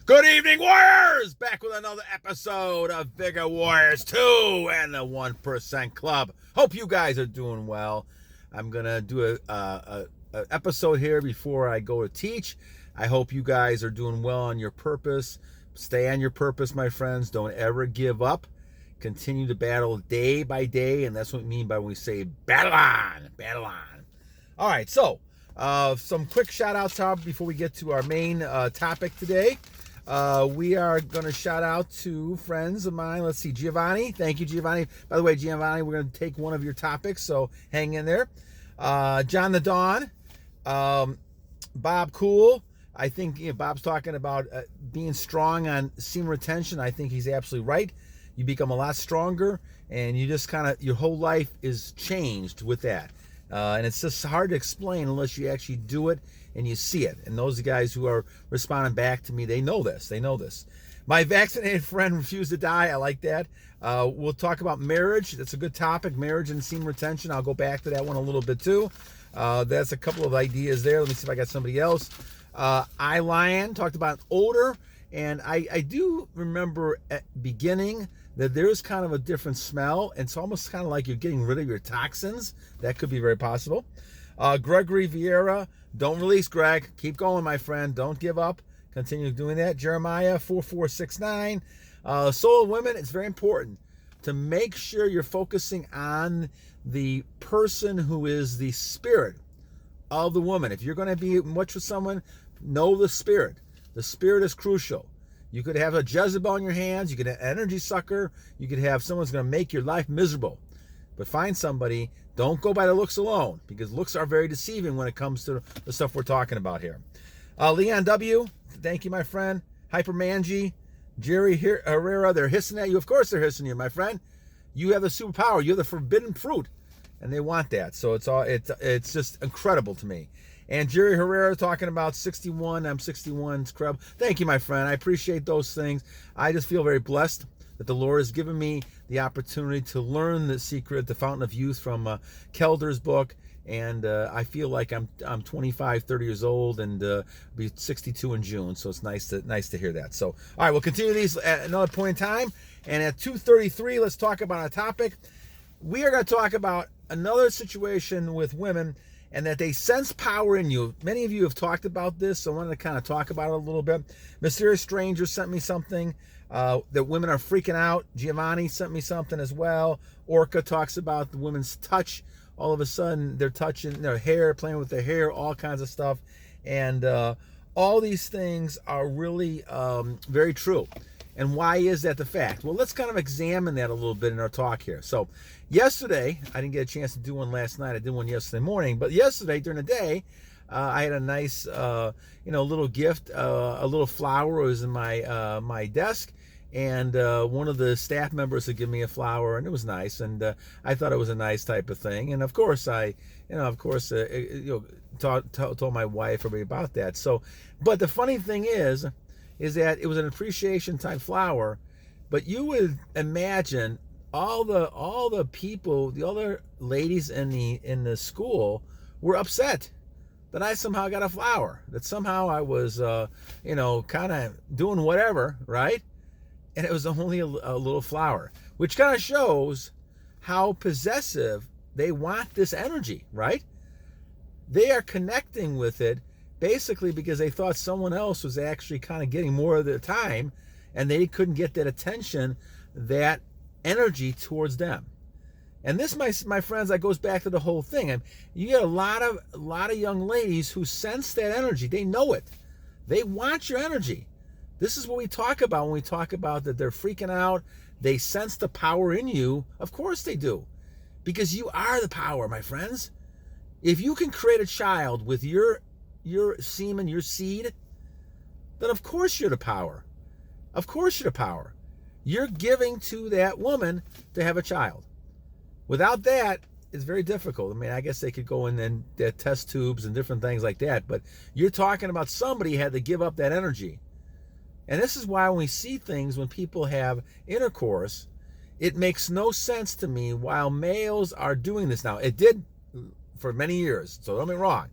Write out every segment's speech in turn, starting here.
Good evening, Warriors! Back with another episode of Vigor Warriors 2 and the 1% Club. Hope you guys are doing well. I'm going to do a episode here before I go to teach. I hope you guys are doing well on your purpose. Stay on your purpose, my friends. Don't ever give up. Continue to battle day by day, and that's what we mean by when we say battle on, battle on. All right, so some quick shout-outs before we get to our main topic today. We are going to shout out to friends of mine. Let's see, Giovanni. Thank you, Giovanni. By the way, Giovanni, we're going to take one of your topics, so hang in there. Jon the Dawn. Bob Cool. I think Bob's talking about being strong on semen retention. I think he's absolutely right. You become a lot stronger, and you just kind of, your whole life is changed with that. And it's just hard to explain unless you actually do it and you see it. And those guys who are responding back to me, they know this. They know this. My vaccinated friend refused to die. I like that. We'll talk about marriage. That's a good topic, marriage and semen retention. I'll go back to that one a little bit too. That's a couple of ideas there. Let me see if I got somebody else. Lion talked about odor. And I do remember at beginning that there's kind of a different smell. It's almost kind of like you're getting rid of your toxins. That could be very possible. Gregory Vierra, don't release, Greg. Keep going, my friend. Don't give up. Continue doing that. Jeremiah 4469. Soul of women, it's very important to make sure you're focusing on the person who is the spirit of the woman. If you're going to be much with someone, know the spirit. The spirit is crucial. You could have a Jezebel in your hands. You could have an energy sucker. You could have someone who's going to make your life miserable. But find somebody. Don't go by the looks alone, because looks are very deceiving when it comes to the stuff we're talking about here. Leon W., thank you, my friend. Hyper Mangi, Jerry Herrera, they're hissing at you. Of course they're hissing at you, my friend. You have the superpower. You have the forbidden fruit, and they want that. So it's just incredible to me. And Jerry Herrera talking about 61. I'm 61, Scrub. Thank you, my friend. I appreciate those things. I just feel very blessed that the Lord has given me the opportunity to learn the secret, the fountain of youth from Kelder's book. And I feel like I'm 25, 30 years old, and be 62 in June. So it's nice to hear that. So, all right, we'll continue these at another point in time. And at 2:33, let's talk about a topic. We are going to talk about another situation with women, and that they sense power in you. Many of you have talked about this, so I wanted to kind of talk about it a little bit. Mysterious Stranger sent me something that women are freaking out. Giovanni sent me something as well. Orca talks about the women's touch. All of a sudden, they're touching their hair, playing with their hair, all kinds of stuff. And all these things are really very true. And why is that the fact? Well, let's kind of examine that a little bit in our talk here. So yesterday, I didn't get a chance to do one last night. I did one yesterday morning. But yesterday, during the day, I had a nice, little gift. A little flower was in my desk. And one of the staff members had given me a flower, and it was nice. And I thought it was a nice type of thing. And of course, told my wife about that. So, but the funny thing is that it was an appreciation type flower, but you would imagine all the people, the other ladies in the school were upset that I somehow got a flower, that somehow I was kind of doing whatever, right? And it was only a little flower, which kind of shows how possessive they want this energy, right? They are connecting with it basically because they thought someone else was actually kind of getting more of their time, and they couldn't get that attention, that energy towards them. And this, my friends, that goes back to the whole thing. You get a lot of young ladies who sense that energy. They know it. They want your energy. This is what we talk about when we talk about that they're freaking out. They sense the power in you. Of course they do, because you are the power, my friends. If you can create a child with your semen, your seed, then of course you're the power. Of course you're the power. You're giving to that woman to have a child. Without that, it's very difficult. I mean, I guess they could go in and test tubes and different things like that, but you're talking about somebody had to give up that energy. And this is why when we see things, when people have intercourse, it makes no sense to me while males are doing this now. It did for many years, so don't get me wrong.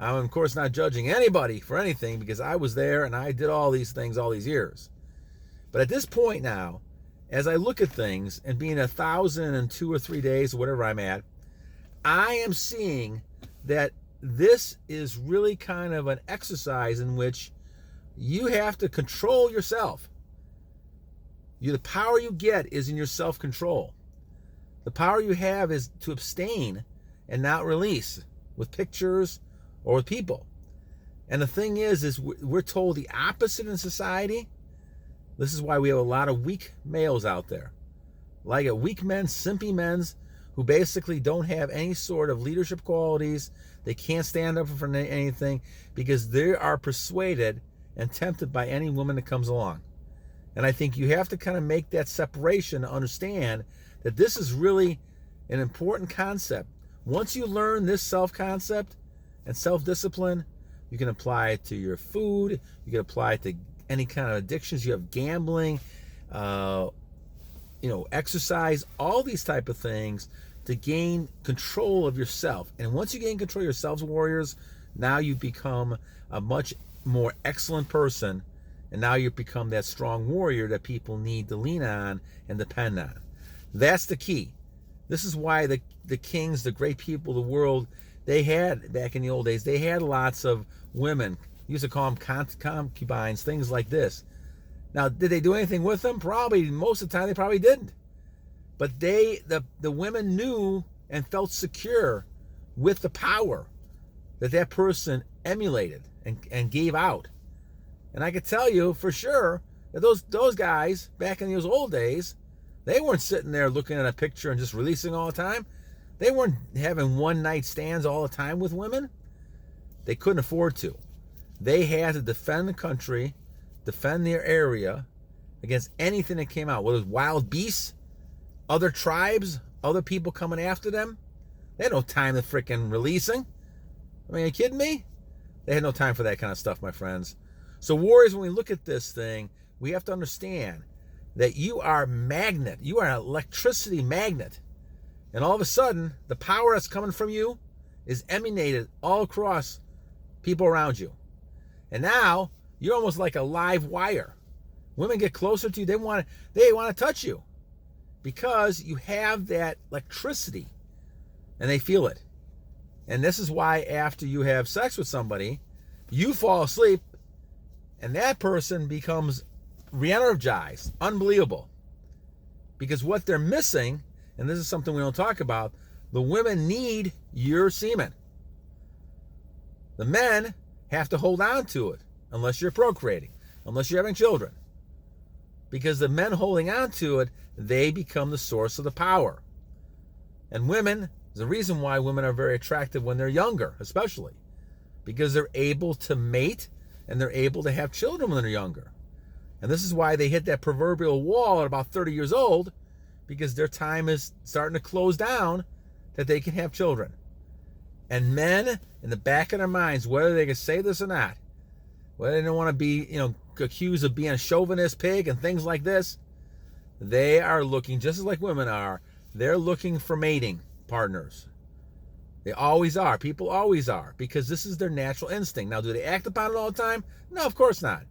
I'm, of course, not judging anybody for anything because I was there and I did all these things all these years. But at this point now, as I look at things and being 1,002 or 3 days, or whatever I'm at, I am seeing that this is really kind of an exercise in which you have to control yourself. The power you get is in your self-control. The power you have is to abstain and not release with pictures or with people. And the thing is we're told the opposite in society. This is why we have a lot of weak males out there. Like weak men, simpy men's, who basically don't have any sort of leadership qualities. They can't stand up for anything because they are persuaded and tempted by any woman that comes along. And I think you have to kind of make that separation to understand that this is really an important concept. Once you learn this self-concept and self-discipline, you can apply it to your food. You can apply it to any kind of addictions you have, gambling, exercise, all these type of things to gain control of yourself. And once you gain control of yourselves, warriors, now you become a much more excellent person. And now you become that strong warrior that people need to lean on and depend on. That's the key. This is why the kings, the great people of the world, they had, back in the old days, they had lots of women. Used to call them concubines, things like this. Now, did they do anything with them? Probably. Most of the time, they probably didn't. But the women knew and felt secure with the power that person emulated and gave out. And I could tell you for sure that those guys back in those old days, they weren't sitting there looking at a picture and just releasing all the time. They weren't having one night stands all the time with women. They couldn't afford to. They had to defend the country, defend their area against anything that came out, whether it was wild beasts, other tribes, other people coming after them. They had no time to freaking releasing. I mean, are you kidding me? They had no time for that kind of stuff, my friends. So warriors, when we look at this thing, we have to understand that you are a magnet. You are an electricity magnet. And all of a sudden, the power that's coming from you is emanated all across people around you. And now, you're almost like a live wire. Women get closer to you. They want to touch you because you have that electricity and they feel it. And this is why after you have sex with somebody, you fall asleep and that person becomes re-energized, unbelievable. Because what they're missing, and this is something we don't talk about, the women need your semen. The men have to hold on to it unless you're procreating, unless you're having children. Because the men holding on to it, they become the source of the power. And women, there's a reason why women are very attractive when they're younger, especially. Because they're able to mate and they're able to have children when they're younger. And this is why they hit that proverbial wall at about 30 years old, because their time is starting to close down that they can have children. And men, in the back of their minds, whether they can say this or not, whether they don't want to be, accused of being a chauvinist pig and things like this, they are looking, just as like women are, they're looking for mating partners. They always are. People always are, because this is their natural instinct. Now, do they act upon it all the time? No, of course not.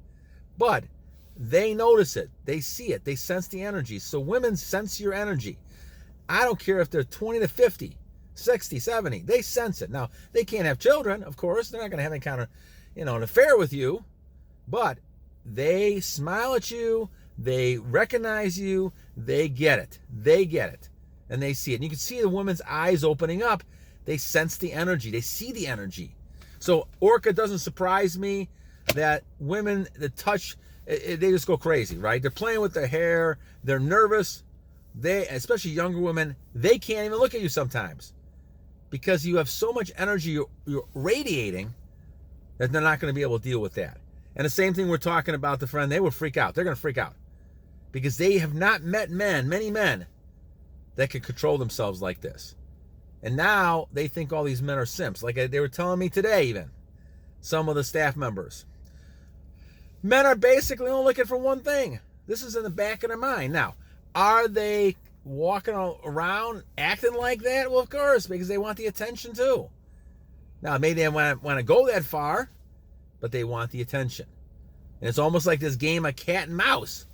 But they notice it. They see it. They sense the energy. So women sense your energy. I don't care if they're 20 to 50, 60, 70. They sense it. Now, they can't have children, of course. They're not going to have any kind of, an affair with you. But they smile at you. They recognize you. They get it. They get it. And they see it. And you can see the woman's eyes opening up. They sense the energy. They see the energy. So Orca doesn't surprise me that women that touch, they just go crazy, right? They're playing with their hair. They're nervous. They, especially younger women, they can't even look at you sometimes because you have so much energy you're radiating that they're not going to be able to deal with that. And the same thing we're talking about the friend, they will freak out. They're going to freak out because they have not met many men that can control themselves like this. And now they think all these men are simps. Like they were telling me today even, some of the staff members. Men are basically only looking for one thing. This is in the back of their mind. Now, are they walking around acting like that? Well, of course, because they want the attention too. Now, maybe they want to go that far, but they want the attention. And it's almost like this game of cat and mouse.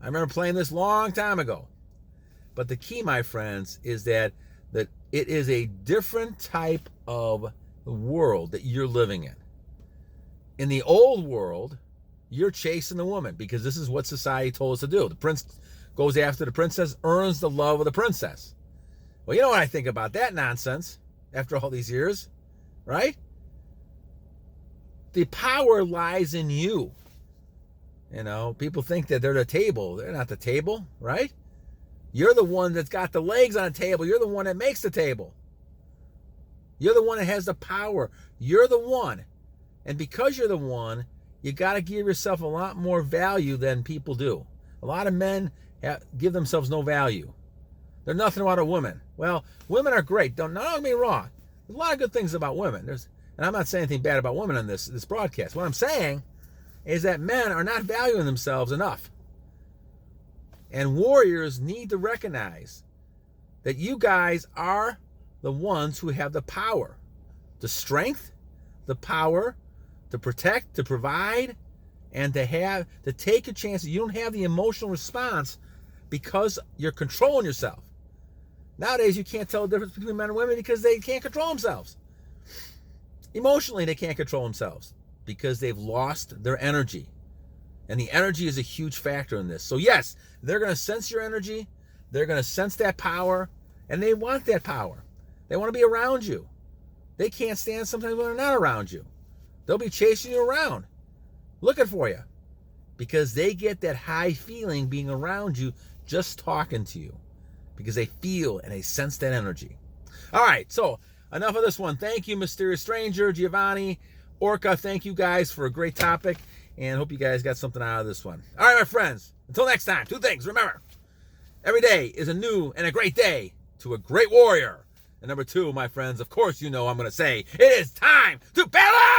I remember playing this long time ago. But the key, my friends, is that it is a different type of world that you're living in. In the old world, you're chasing the woman because this is what society told us to do. The prince goes after the princess, earns the love of the princess. Well, you know what I think about that nonsense after all these years, right? The power lies in you. You know, people think that they're the table. They're not the table, right? You're the one that's got the legs on the table. You're the one that makes the table. You're the one that has the power. You're the one. And because you're the one, you got to give yourself a lot more value than people do. A lot of men give themselves no value. They're nothing about a woman. Well, women are great. Don't get me wrong. There's a lot of good things about women. And I'm not saying anything bad about women on this broadcast. What I'm saying is that men are not valuing themselves enough. And warriors need to recognize that you guys are the ones who have the power, the strength, the power to protect, to provide, and to take a chance. You don't have the emotional response because you're controlling yourself. Nowadays, you can't tell the difference between men and women because they can't control themselves. Emotionally, they can't control themselves because they've lost their energy. And the energy is a huge factor in this. So yes, they're going to sense your energy. They're going to sense that power. And they want that power. They want to be around you. They can't stand sometimes when they're not around you. They'll be chasing you around, looking for you. Because they get that high feeling being around you, just talking to you. Because they feel and they sense that energy. All right, so enough of this one. Thank you, Mysterious Stranger, Giovanni, Orca. Thank you guys for a great topic. And hope you guys got something out of this one. All right, my friends. Until next time, 2 things. Remember, every day is a new and a great day to a great warrior. And number 2, my friends, of course you know I'm going to say, it is time to battle!